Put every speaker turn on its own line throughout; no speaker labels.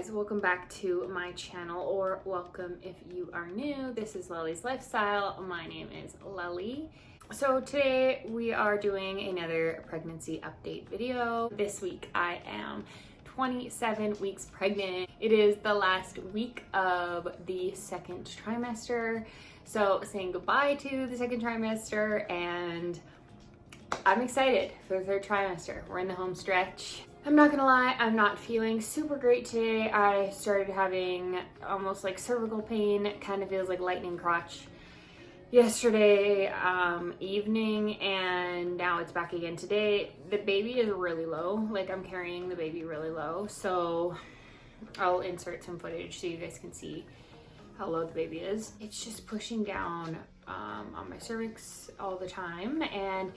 guys, welcome back to my channel, or welcome if you are new. This is Lely's Lifestyle. My name is Lely. So today we are doing another pregnancy update video. This week I am 27 weeks pregnant. It is the last week of the second trimester. So saying goodbye to the second trimester, and I'm excited for the third trimester. We're in the home stretch. I'm not gonna lie, I'm not feeling super great today. I started having almost like cervical pain. It kind of feels like lightning crotch yesterday evening, and now it's back again today. The baby is really low. Like, I'm carrying the baby really low. So I'll insert some footage so you guys can see how low the baby is. It's just pushing down on my cervix all the time. And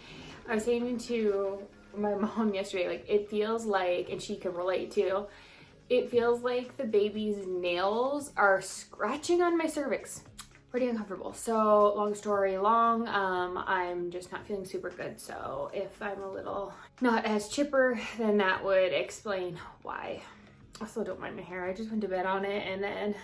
I was saying to my mom yesterday, like, it feels like, and she can relate too, it feels like the baby's nails are scratching on my cervix. Pretty uncomfortable. So long story long, I'm just not feeling super good. So if I'm a little not as chipper, then that would explain why. Also, don't mind my hair. I just went to bed on it and then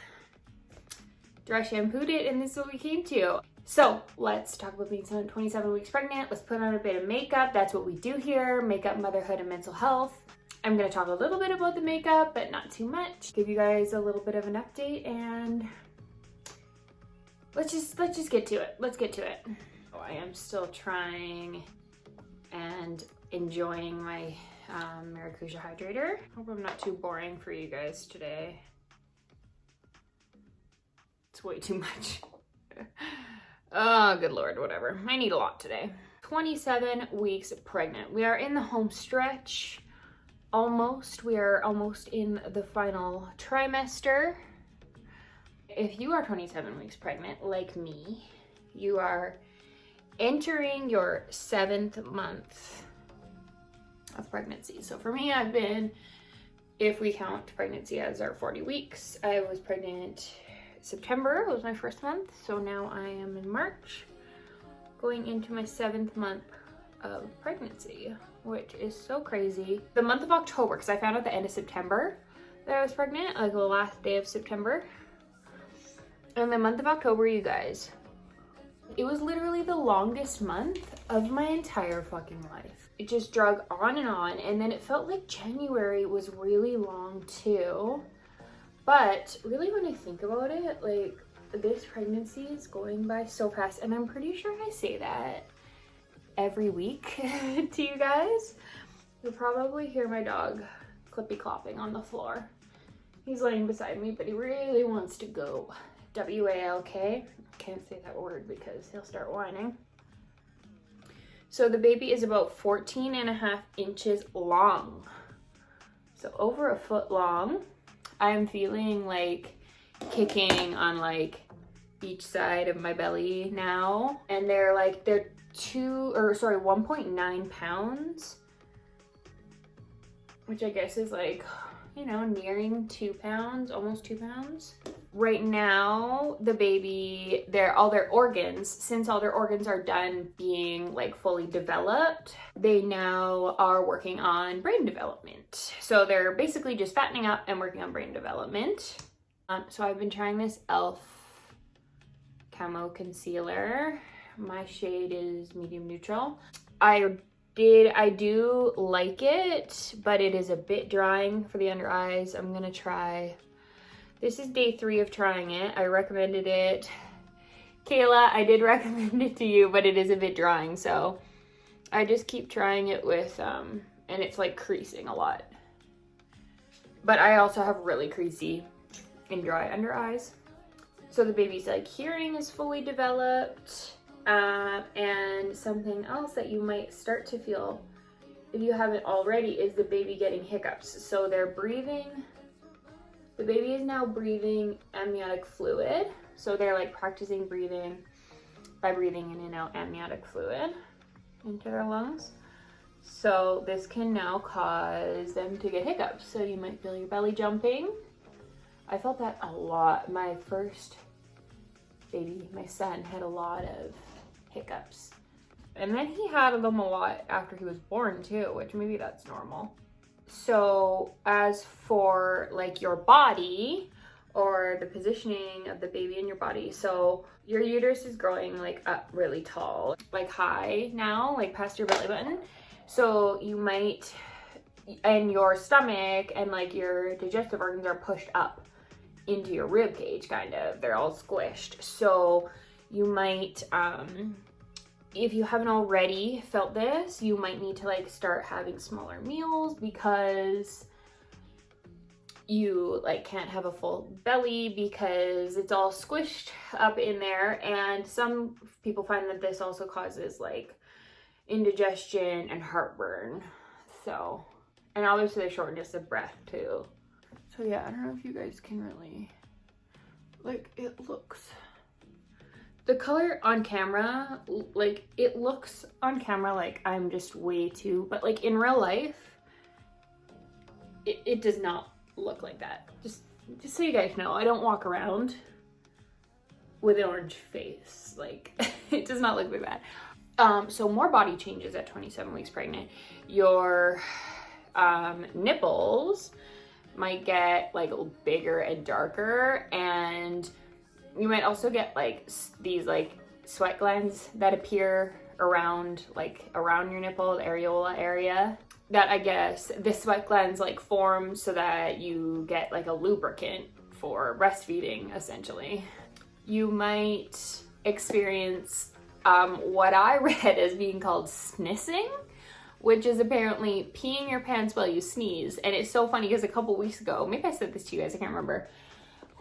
dry shampooed it, and this is what we came to. So let's talk about being 27 weeks pregnant. Let's put on a bit of makeup. That's what we do here. Makeup, motherhood, and mental health. I'm gonna talk a little bit about the makeup, but not too much. Give you guys a little bit of an update, and let's just get to it. Let's get to it. Oh, I am still trying and enjoying my Maracuja hydrator. Hope I'm not too boring for you guys today. It's way too much. Oh, good Lord, whatever. I need a lot today. 27 weeks pregnant. We are in the home stretch. Almost. We are almost in the final trimester. If you are 27 weeks pregnant, like me, you are entering your 7th month of pregnancy. So for me, I've been, if we count pregnancy as our 40 weeks, I was pregnant September was my first month, so now I am in March, going into my 7th month of pregnancy, which is so crazy. The month of October, because I found out the end of September that I was pregnant, like the last day of September. And the month of October, you guys, it was literally the longest month of my entire fucking life. It just drug on, and then it felt like January was really long too. But really, when I think about it, like, this pregnancy is going by so fast, and I'm pretty sure I say that every week to you guys. You'll probably hear my dog clippy clopping on the floor. He's laying beside me, but he really wants to go. W-A-L-K. Can't say that word because he'll start whining. So the baby is about 14.5 inches long. So over a foot long. I'm feeling like kicking on like each side of my belly now. And they're 1.9 pounds, which I guess is like, you know, nearing 2 pounds, almost 2 pounds. Right now, the baby, all their organs, since all their organs are done being like fully developed, they now are working on brain development. So they're basically just fattening up and working on brain development. So I've been trying this e.l.f. Camo Concealer. My shade is medium neutral. I do like it, but it is a bit drying for the under eyes. I'm gonna try. This is day 3 of trying it. I recommended it. Kayla, I did recommend it to you, but it is a bit drying, so I just keep trying it with, and it's like creasing a lot. But I also have really creasy and dry under eyes. So the baby's like hearing is fully developed. And something else that you might start to feel if you haven't already is the baby getting hiccups. So they're breathing. The baby is now breathing amniotic fluid. So they're like practicing breathing by breathing in and out amniotic fluid into their lungs. So this can now cause them to get hiccups. So you might feel your belly jumping. I felt that a lot. My first baby, my son, had a lot of hiccups. And then he had them a lot after he was born too, which maybe that's normal. So as for like your body or the positioning of the baby in your body, so your uterus is growing like up really tall, like high now, like past your belly button. So you might, and your stomach and like your digestive organs are pushed up into your rib cage, kind of. They're all squished. So you might, if you haven't already felt this, you might need to like start having smaller meals because you like can't have a full belly because it's all squished up in there. And some people find that this also causes like indigestion and heartburn. So, and obviously the shortness of breath too. So yeah, I don't know if you guys can really, like, it looks, the color on camera, like it looks on camera like I'm just way too, but like in real life, it does not look like that. Just so you guys know, I don't walk around with an orange face. Like it does not look like that. So more body changes at 27 weeks pregnant. Your nipples might get like bigger and darker, and you might also get like these like sweat glands that appear around your nipple, the areola area. That I guess the sweat glands like form so that you get like a lubricant for breastfeeding, essentially. You might experience what I read as being called snissing, which is apparently peeing your pants while you sneeze. And it's so funny because a couple weeks ago, maybe I said this to you guys, I can't remember.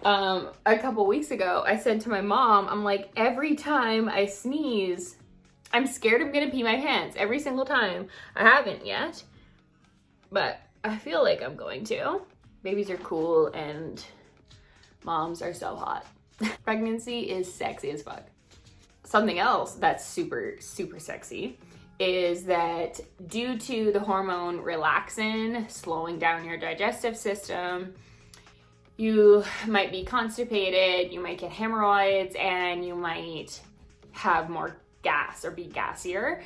A couple weeks ago, I said to my mom, I'm like, every time I sneeze, I'm scared I'm gonna pee my pants every single time. I haven't yet, but I feel like I'm going to. Babies are cool and moms are so hot. Pregnancy is sexy as fuck. Something else that's super, super sexy is that due to the hormone relaxin slowing down your digestive system, you might be constipated, you might get hemorrhoids, and you might have more gas or be gassier.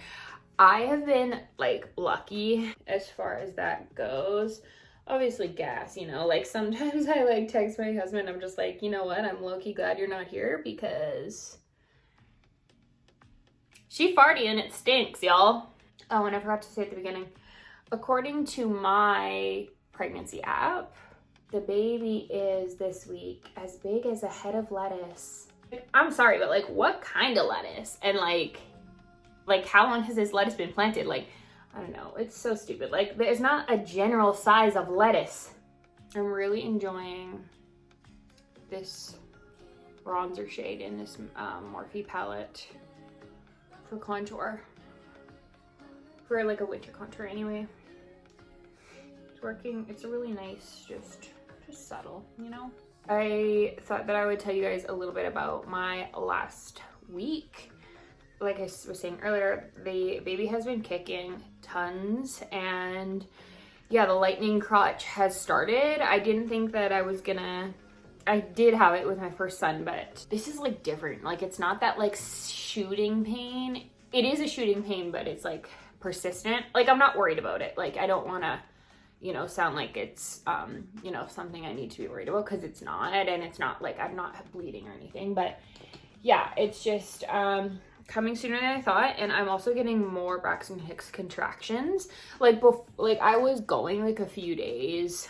I have been like lucky as far as that goes. Obviously gas, you know, like sometimes I like text my husband, I'm just like, you know what, I'm low-key glad you're not here because she farty and it stinks, y'all. Oh, and I forgot to say at the beginning, according to my pregnancy app, the baby is this week as big as a head of lettuce. I'm sorry, but like what kind of lettuce? And like how long has this lettuce been planted? Like, I don't know, it's so stupid. Like there's not a general size of lettuce. I'm really enjoying this bronzer shade in this Morphe palette for contour. For like a winter contour anyway. It's working, it's a really nice, just subtle, you know? I thought that I would tell you guys a little bit about my last week. Like I was saying earlier, the baby has been kicking tons, and yeah, the lightning crotch has started. I didn't think that I was gonna, I did have it with my first son, but this is like different. Like it's not that like shooting pain. It is a shooting pain, but it's like persistent. Like I'm not worried about it. Like I don't wanna, you know, sound like it's, you know, something I need to be worried about, because it's not, and it's not like I'm not bleeding or anything, but yeah, it's just, coming sooner than I thought. And I'm also getting more Braxton Hicks contractions. Like I was going like a few days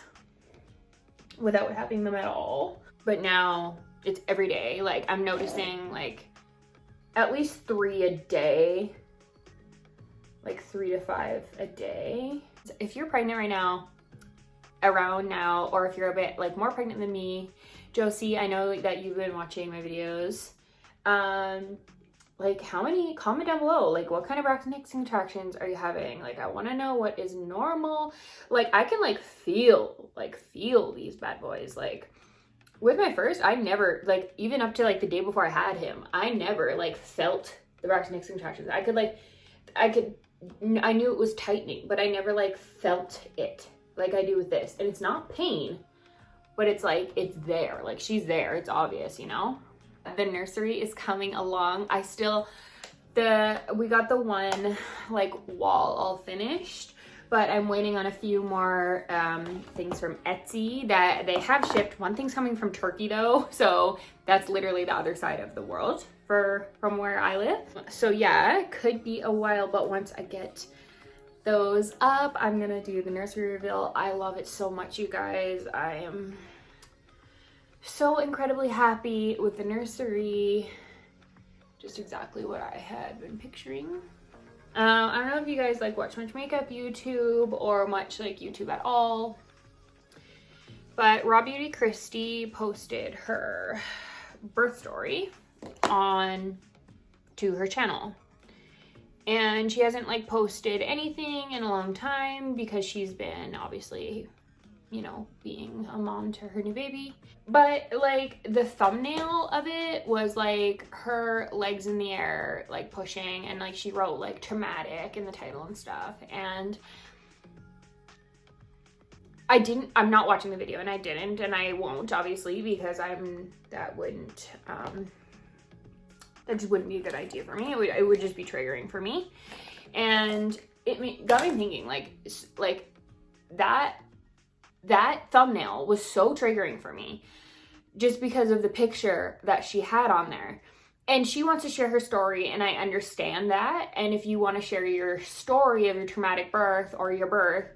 without having them at all, but now it's every day. Like I'm noticing like at least 3 a day, like 3 to 5 a day. If you're pregnant right now, around now, or if you're a bit like more pregnant than me, Josie, I know that you've been watching my videos. Like how many, comment down below, like what kind of Braxton Hicks contractions are you having? Like I want to know what is normal. Like I can like feel these bad boys. Like with my first, I never, like even up to like the day before I had him, I never like felt the Braxton Hicks contractions. I knew it was tightening, but I never like felt it like I do with this. And it's not pain, but it's like, it's there, like she's there, it's obvious, you know? The nursery is coming along. We got the one like wall all finished, but I'm waiting on a few more things from Etsy that they have shipped. One thing's coming from Turkey though, so that's literally the other side of the world from where I live. So yeah, it could be a while, but once I get those up, I'm gonna do the nursery reveal. I love it so much, you guys. I am so incredibly happy with the nursery. Just exactly what I had been picturing. I don't know if you guys like watch much makeup YouTube or much like YouTube at all, but RawBeautyKristi posted her birth story to her channel, and she hasn't like posted anything in a long time because she's been obviously, you know, being a mom to her new baby. But like the thumbnail of it was like her legs in the air, like pushing, and like she wrote like traumatic in the title and stuff. And I'm not watching the video, and I didn't, and I won't obviously, because that just wouldn't be a good idea for me. It would just be triggering for me. And it got me thinking, like that thumbnail was so triggering for me just because of the picture that she had on there. And she wants to share her story, and I understand that. And if you want to share your story of your traumatic birth or your birth,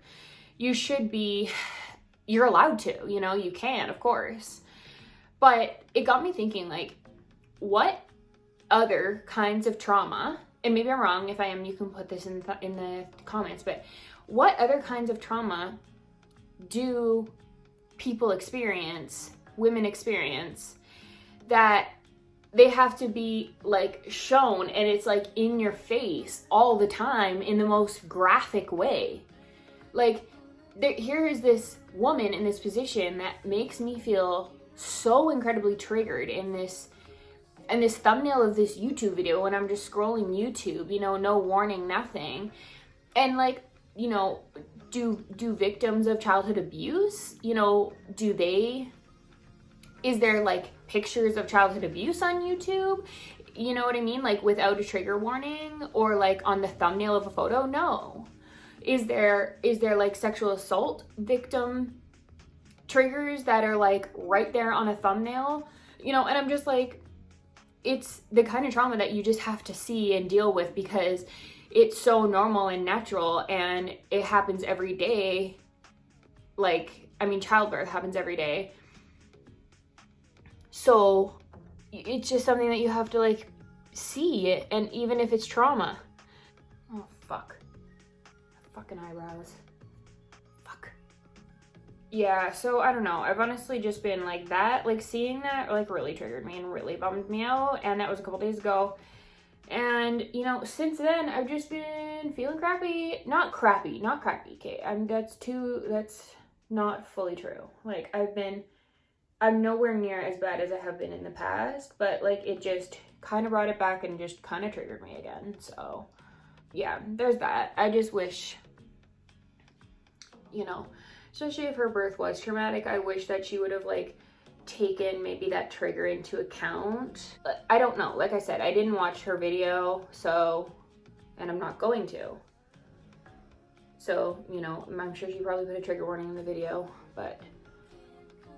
you're allowed to, you know, you can, of course. But it got me thinking, like, what other kinds of trauma, and maybe I'm wrong, if I am, you can put this in the comments, but what other kinds of trauma do people experience, women experience, that they have to be like shown, and it's like in your face all the time in the most graphic way? Like, here is this woman in this position that makes me feel so incredibly triggered in this thumbnail of this YouTube video when I'm just scrolling YouTube, you know, no warning, nothing. And like, you know, do victims of childhood abuse, you know, is there like pictures of childhood abuse on YouTube? You know what I mean? Like without a trigger warning, or like on the thumbnail of a photo? No. Is there like sexual assault victim triggers that are like right there on a thumbnail? You know, and I'm just like, it's the kind of trauma that you just have to see and deal with because it's so normal and natural, and it happens every day. Like, I mean, childbirth happens every day. So it's just something that you have to like see, and even if it's trauma. Oh, fuck. Fucking eyebrows. Fuck. Yeah, so I don't know. I've honestly just been like that, like seeing that like really triggered me and really bummed me out, and that was a couple days ago. And you know, since then I've just been feeling crappy. Not crappy, okay. That's not fully true. Like I'm nowhere near as bad as I have been in the past, but like it just kind of brought it back and just kind of triggered me again. So yeah, there's that. I just wish, you know, especially if her birth was traumatic, I wish that she would have like taken maybe that trigger into account. I don't know. Like I said, I didn't watch her video, so, and I'm not going to. So, you know, I'm sure she probably put a trigger warning in the video, but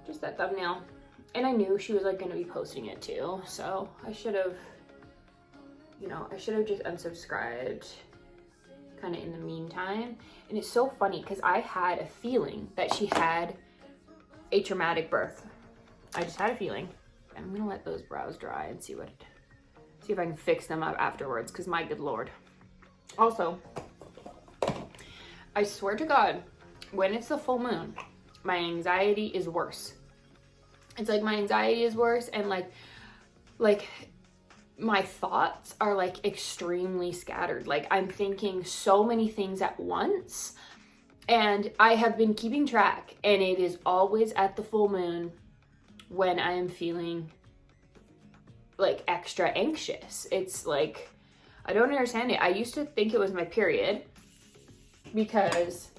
just that thumbnail. And I knew she was like going to be posting it too, so I should have, you know, I should have just unsubscribed kind of in the meantime. And it's so funny because I had a feeling that she had a traumatic birth. I just had a feeling. I'm gonna let those brows dry and see if I can fix them up afterwards, because my good lord. Also, I swear to God, when it's the full moon, my anxiety is worse. It's like my anxiety is worse, and like my thoughts are like extremely scattered. Like I'm thinking so many things at once, and I have been keeping track, and it is always at the full moon when I am feeling like extra anxious. It's like, I don't understand it. I used to think it was my period because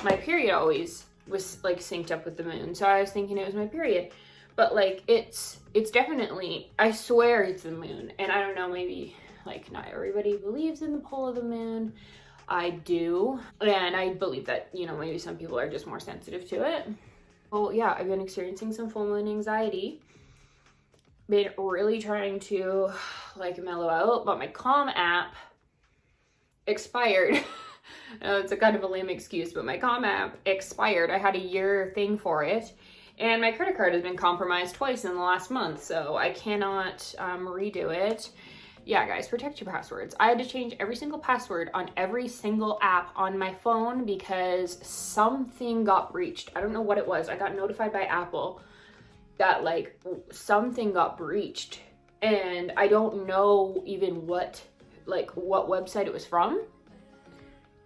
my period always was like synced up with the moon. So I was thinking it was my period, but like it's definitely, I swear it's the moon. And I don't know, maybe like not everybody believes in the pull of the moon. I do. And I believe that, you know, maybe some people are just more sensitive to it. Well, yeah, I've been experiencing some full moon anxiety. Been really trying to like mellow out, but my Calm app expired. It's a kind of a lame excuse, but my Calm app expired. I had a year thing for it, and my credit card has been compromised twice in the last month, so I cannot redo it. Yeah, guys, protect your passwords. I had to change every single password on every single app on my phone because something got breached. I don't know what it was. I got notified by Apple that like something got breached, and I don't know even what website it was from.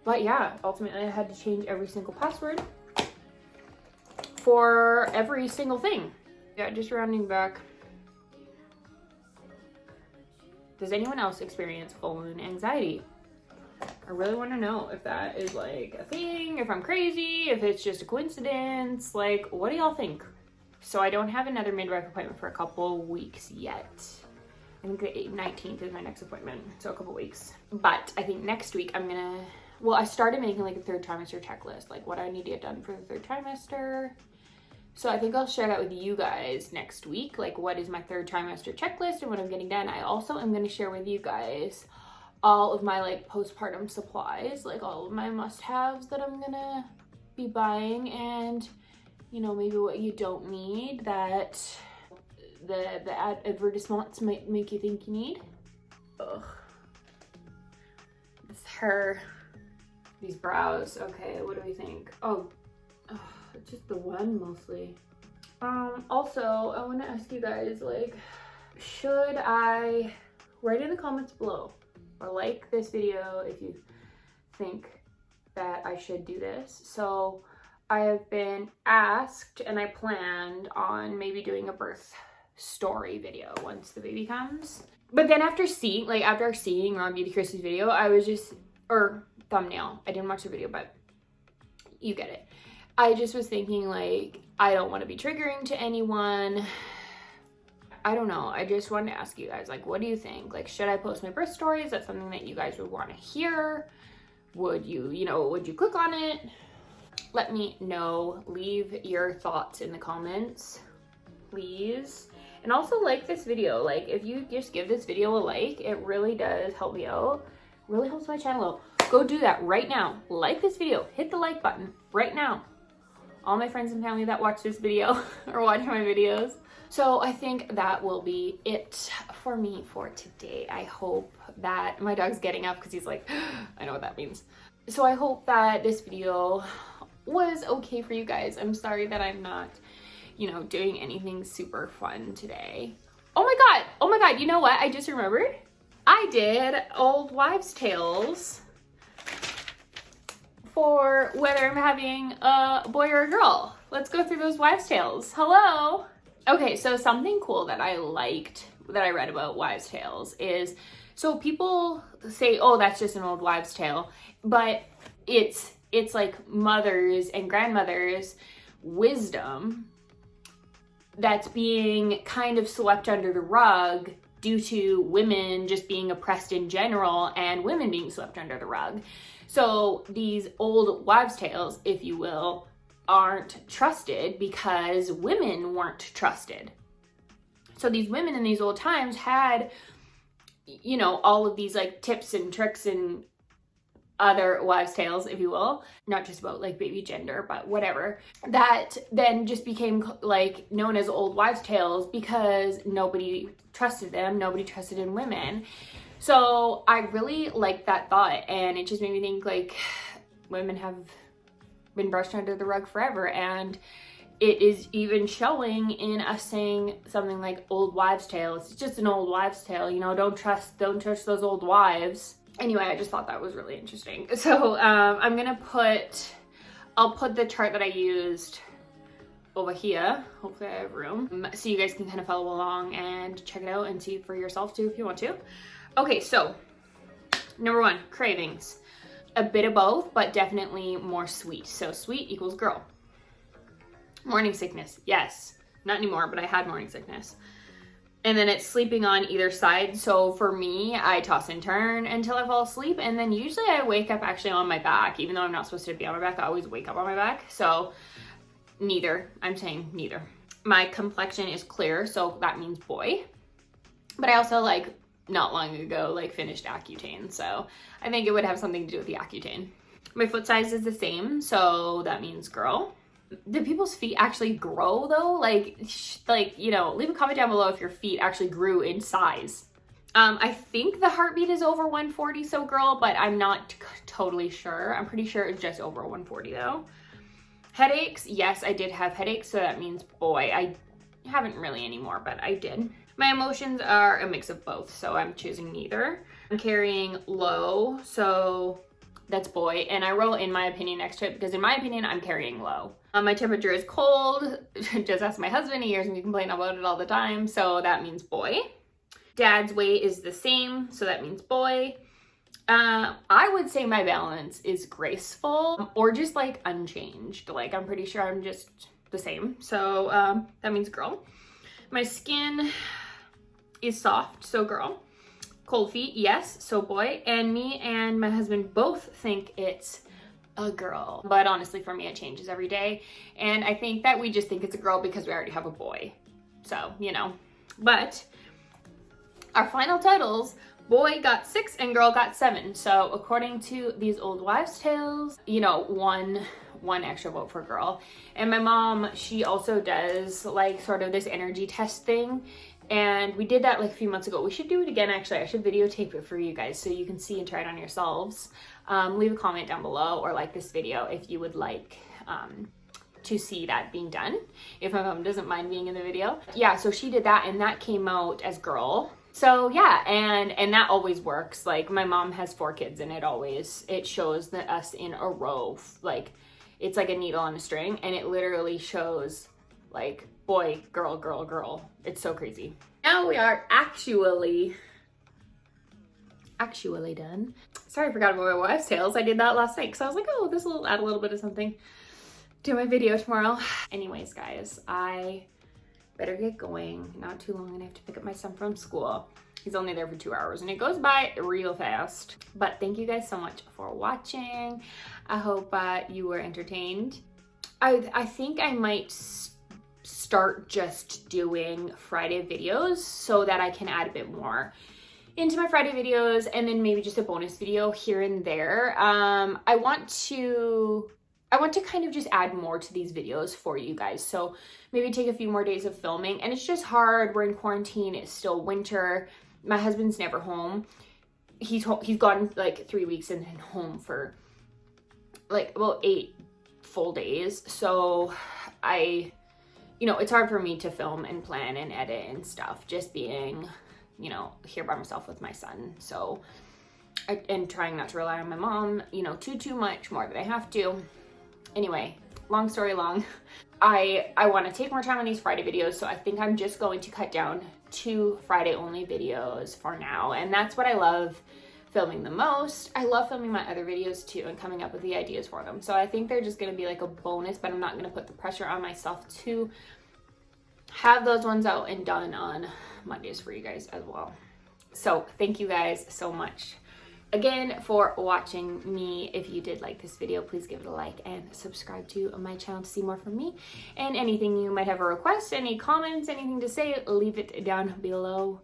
But yeah, ultimately I had to change every single password for every single thing. Yeah, just rounding back. Does anyone else experience full moon anxiety? I really want to know if that is like a thing, if I'm crazy, if it's just a coincidence. Like, what do y'all think? So I don't have another midwife appointment for a couple weeks yet. I think the 19th is my next appointment, so a couple weeks. But I think next week I'm gonna, well, I started making like a 3rd trimester checklist, like what I need to get done for the 3rd trimester. So I think I'll share that with you guys next week, like what is my 3rd trimester checklist and what I'm getting done. I also am gonna share with you guys all of my like postpartum supplies, like all of my must-haves that I'm gonna be buying, and you know, maybe what you don't need that the advertisements might make you think you need. Ugh. This hair, these brows. Okay, what do we think? Oh, it's just the one mostly. Also, I want to ask you guys, like, should I write in the comments below or like this video if you think that I should do this? So I have been asked, and I planned on maybe doing a birth story video once the baby comes. But then after seeing RawBeautyKristi's video, I was just, or thumbnail, I didn't watch the video, but you get it. I just was thinking like, I don't want to be triggering to anyone. I don't know. I just wanted to ask you guys, like, what do you think? Like, should I post my birth story? Is that something that you guys would want to hear? Would you click on it? Let me know. Leave your thoughts in the comments, please. And also like this video. Like, if you just give this video a like, it really does help me out. Really helps my channel out. Go do that right now. Like this video. Hit the like button right now. All my friends and family that watch this video or watch my videos. So I think that will be it for me for today. I hope that my dog's getting up because he's like, I know what that means. So I hope that this video was okay for you guys. I'm sorry that I'm not, you know, doing anything super fun today. Oh my God, you know what? I just remembered. I did old wives' tales for whether I'm having a boy or a girl. Let's go through those wives' tales. Hello. Okay, so something cool that I liked, that I read about wives' tales is, so people say, oh, that's just an old wives' tale, but it's like mothers and grandmothers' wisdom that's being kind of swept under the rug due to women just being oppressed in general and women being swept under the rug. So these old wives' tales, if you will, aren't trusted because women weren't trusted. So these women in these old times had, you know, all of these like tips and tricks and other wives' tales, if you will, not just about like baby gender, but whatever, that then just became like known as old wives' tales because nobody trusted them, nobody trusted in women. So I really liked that thought, and it just made me think like women have been brushed under the rug forever, and it is even showing in us saying something like old wives' tales. It's just an old wives' tale, you know, don't trust those old wives. Anyway, I just thought that was really interesting. So I'll put the chart that I used over here. Hopefully I have room. So you guys can kind of follow along and check it out and see for yourself too if you want to. Okay, so number 1, cravings. A bit of both, but definitely more sweet. So sweet equals girl. Morning sickness, yes. Not anymore, but I had morning sickness. And then it's sleeping on either side. So for me, I toss and turn until I fall asleep. And then usually I wake up actually on my back. Even though I'm not supposed to be on my back, I always wake up on my back. So neither. I'm saying neither. My complexion is clear, so that means boy. But I also, like, not long ago, like, finished Accutane. So I think it would have something to do with the Accutane. My foot size is the same, so that means girl. Do people's feet actually grow though? Like, you know, leave a comment down below if your feet actually grew in size. I think the heartbeat is over 140, so girl, but I'm not totally sure. I'm pretty sure it's just over 140 though. Headaches, yes, I did have headaches, so that means boy. I haven't really anymore, but I did. My emotions are a mix of both, so I'm choosing neither. I'm carrying low, so that's boy, and I wrote in my opinion next to it because in my opinion, I'm carrying low. My temperature is cold. Just ask my husband, he hears me complain about it all the time, so that means boy. Dad's weight is the same, so that means boy. I would say my balance is graceful or just like unchanged. Like I'm pretty sure I'm just the same, so that means girl. My skin is soft, so girl. Cold feet, yes, so boy. And me and my husband both think it's a girl. But honestly, for me, it changes every day. And I think that we just think it's a girl because we already have a boy. So, you know. But our final titles, boy got 6 and girl got 7. So according to these old wives' tales, you know, one extra vote for girl. And my mom, she also does like sort of this energy test thing. And we did that like a few months ago. We should do it again, actually. I should videotape it for you guys so you can see and try it on yourselves. Leave a comment down below or like this video if you would like to see that being done. If my mom doesn't mind being in the video. Yeah, so she did that and that came out as girl. So yeah, and that always works. Like my mom has 4 kids and it shows us in a row. Like it's like a needle on a string and it literally shows like boy, girl, girl, girl. It's so crazy. Now we are actually done. Sorry, I forgot about my wives' tales. I did that last night because I was like, oh, this will add a little bit of something to my video tomorrow. Anyways, guys, I better get going. Not too long and I have to pick up my son from school. He's only there for 2 hours and it goes by real fast. But thank you guys so much for watching. I hope you were entertained. I think I might start just doing Friday videos so that I can add a bit more into my Friday videos and then maybe just a bonus video here and there. I want to kind of just add more to these videos for you guys. So maybe take a few more days of filming. And it's just hard. We're in quarantine. It's still winter. My husband's never home. He's gone like 3 weeks and then home for like about 8 full days. So you know, it's hard for me to film and plan and edit and stuff, just being, you know, here by myself with my son. So, and trying not to rely on my mom, you know, too much more than I have to. Anyway, long story long, I want to take more time on these Friday videos. So I think I'm just going to cut down to Friday only videos for now. And that's what I love filming the most. I love filming my other videos too and coming up with the ideas for them. So I think they're just going to be like a bonus, but I'm not going to put the pressure on myself to have those ones out and done on Mondays for you guys as well. So thank you guys so much again for watching me. If you did like this video, please give it a like and subscribe to my channel to see more from me. And anything you might have a request, any comments, anything to say, leave it down below.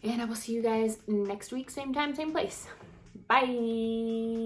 And I will see you guys next week, same time, same place. Bye.